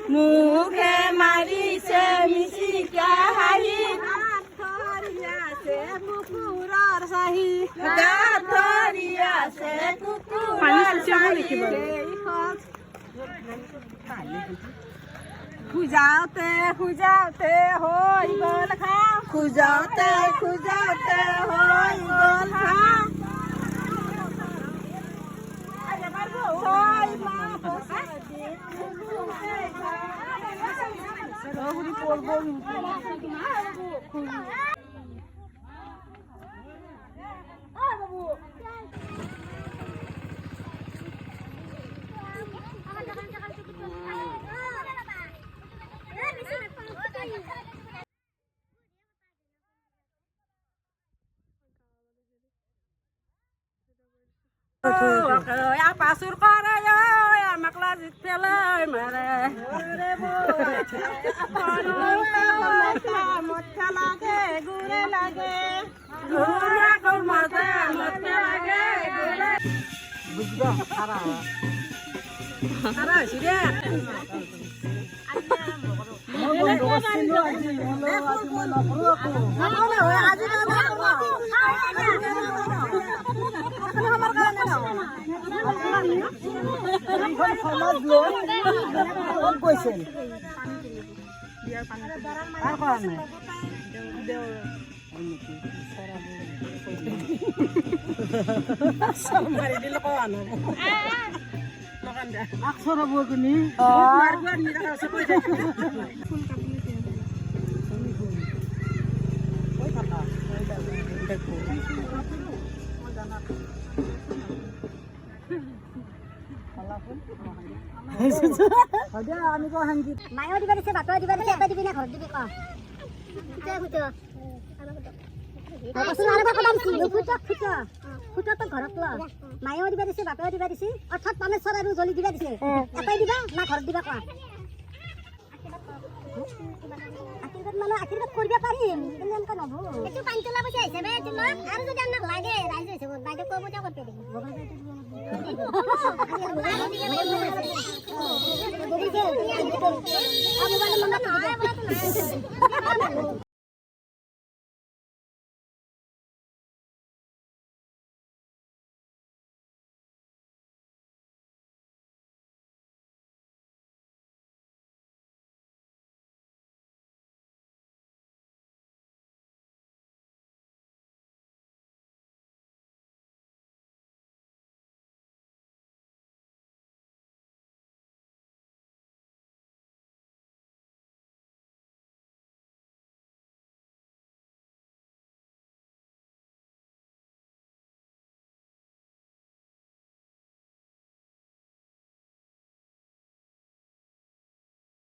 মুখে মাৰিছে মিচিকা হাঁহি কুকুৰৰ চাহি ধৰি আছে খুজাওতে খুজাওতে হৈ গ'ল খাওঁ খুজাওতে খুজাওতে হৈ গ'ল খাওঁ পাচুৰ কৰে আমাক লাজিত পেলাই মাৰে মঠা লাগে গুৰে লাগে মায়েও দিবা দিছে বাপেও দিবা দিছে এবাৰ দিবি না ঘৰত দিবি মায়েও দিবা দিছে বাপেও দিবা দিছে অৰ্থাৎ পামেশ্বৰ আৰু জলি দিবা দিছে এটাই দিবা না ঘৰত দিবা কোৱা আশীৰ্বাদ কৰিব পাৰিম কিন্তু এনেকুৱা নহ'ব এইটো পানী তোলা পইচা হিচাপে তোমাক আৰু যদি আমাক লাগে ৰাইজে হিচাপত বাইদেউ কৈ পইচা কৰিব দিম